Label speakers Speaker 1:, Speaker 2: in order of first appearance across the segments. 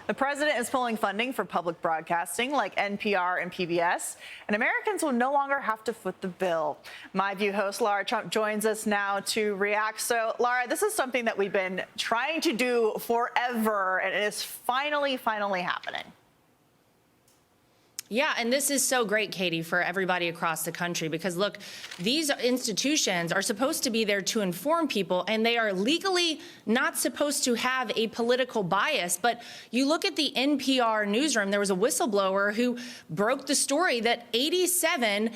Speaker 1: The president is pulling funding for public broadcasting like NPR and PBS, and Americans will no longer have to foot the bill. My View host Lara Trump joins us now to react. So, Lara, this is something that we've been trying to do forever, and it is finally happening.
Speaker 2: Yeah, and this is so great, Katie, for everybody across the country, because look, these institutions are supposed to be there to inform people, and they are legally not supposed to have a political bias. But you look at the NPR newsroom, there was a whistleblower who broke the story that 87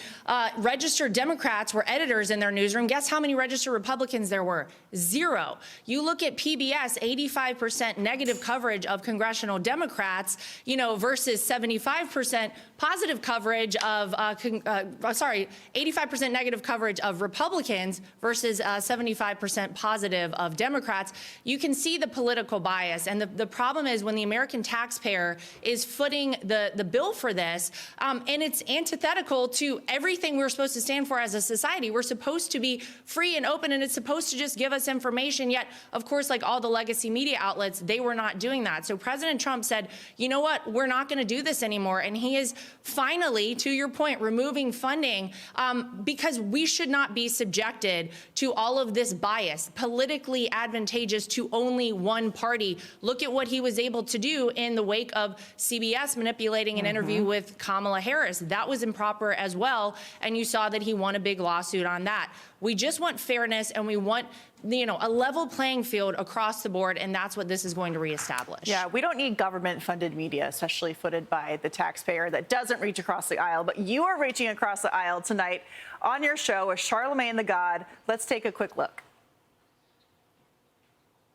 Speaker 2: registered Democrats were editors in their newsroom. Guess how many registered Republicans there were? 0. You look at PBS, 85% negative coverage of congressional Democrats, versus 75% positive coverage of, 85% negative coverage of Republicans versus 75% positive of Democrats. You can see the political bias. And the problem is when the American taxpayer is footing the bill for this, and it's antithetical to everything we're supposed to stand for as a society. We're supposed to be free and open, and it's supposed to just give us information. Yet, of course, like all the legacy media outlets, they were not doing that. So President Trump said, you know what, we're not going to do this anymore. And he is finally, to your point, removing funding because we should not be subjected to all of this bias, politically advantageous to only one party. Look at what he was able to do in the wake of CBS manipulating an interview with Kamala Harris. That was improper as well, and you saw that he won a big lawsuit on that. We just want fairness, and we want a level playing field across the board, and that's what this is going to reestablish.
Speaker 1: Yeah, we don't need government-funded media, especially footed by the taxpayer, that doesn't reach across the aisle. But you are reaching across the aisle tonight on your show with Charlemagne the God. Let's take a quick look.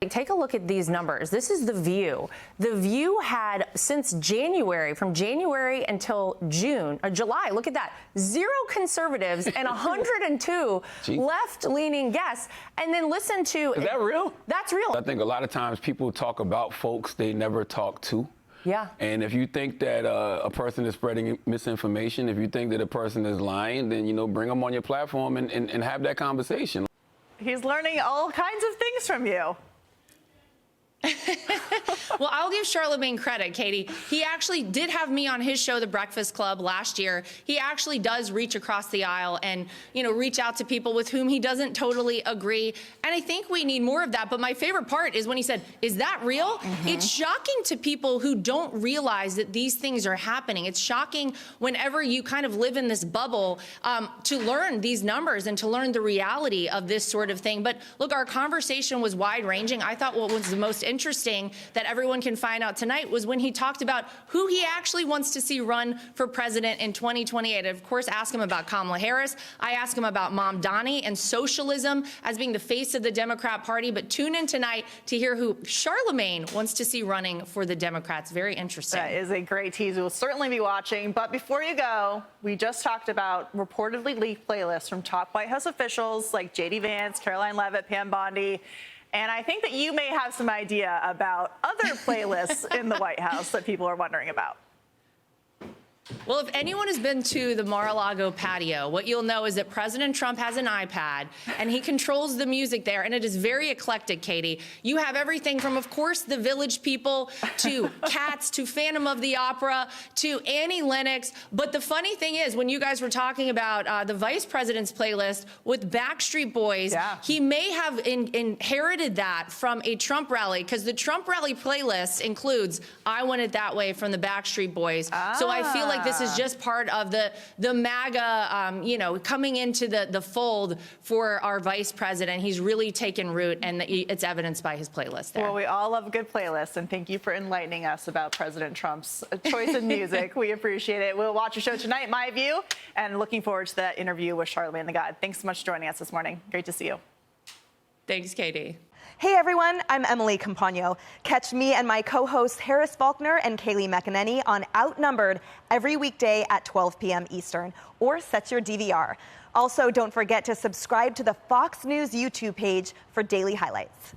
Speaker 3: Take a look at these numbers. This is The View. The View had, since January, from January until July, look at that, 0 conservatives and 102 left-leaning guests. And then listen to...
Speaker 4: Is that real?
Speaker 3: That's real.
Speaker 4: I think a lot of times people talk about folks they never talk to.
Speaker 3: Yeah.
Speaker 4: And if you think that a person is spreading misinformation, if you think that a person is lying, then, bring them on your platform and have that conversation.
Speaker 1: He's learning all kinds of things from you.
Speaker 2: Well, I'll give Charlemagne credit, Katie. He actually did have me on his show, The Breakfast Club, last year. He actually does reach across the aisle and, reach out to people with whom he doesn't totally agree. And I think we need more of that. But my favorite part is when he said, is that real? It's shocking to people who don't realize that these things are happening. It's shocking whenever you kind of live in this bubble to learn these numbers and to learn the reality of this sort of thing. But look, our conversation was wide-ranging. I thought what was the most interesting that everyone can find out tonight was when he talked about who he actually wants to see run for president in 2028. I, of course, asked him about Kamala Harris. I asked him about Mom Donnie and socialism as being the face of the Democrat Party. But tune in tonight to hear who Charlemagne wants to see running for the Democrats. Very interesting.
Speaker 1: That is a great tease. We'll certainly be watching. But before you go, we just talked about reportedly leaked playlists from top White House officials like J.D. Vance, Caroline Leavitt, Pam Bondi. And I think that you may have some idea about other playlists in the White House that people are wondering about.
Speaker 2: Well, if anyone has been to the Mar-a-Lago patio, what you'll know is that President Trump has an iPad, and he controls the music there, and it is very eclectic, Katie. You have everything from, of course, the Village People, to Cats, to Phantom of the Opera, to Annie Lennox. But the funny thing is, when you guys were talking about the vice president's playlist with Backstreet Boys, he may have inherited that from a Trump rally, because the Trump rally playlist includes I Want It That Way from the Backstreet Boys. So I feel like this is just part of the MAGA, coming into the fold for our vice president. He's really taken root, and it's evidenced by his playlist there.
Speaker 1: Well, we all love a good playlist, and thank you for enlightening us about President Trump's choice in music. We appreciate it. We'll watch your show tonight, My View, and looking forward to that interview with Charlemagne the God. Thanks so much for joining us this morning. Great to see you.
Speaker 2: Thanks, Katie.
Speaker 5: Hey everyone, I'm Emily Campagno. Catch me and my co-hosts Harris Faulkner and Kaylee McEnany on Outnumbered every weekday at 12 p.m. Eastern, or set your DVR. Also, don't forget to subscribe to the Fox News YouTube page for daily highlights.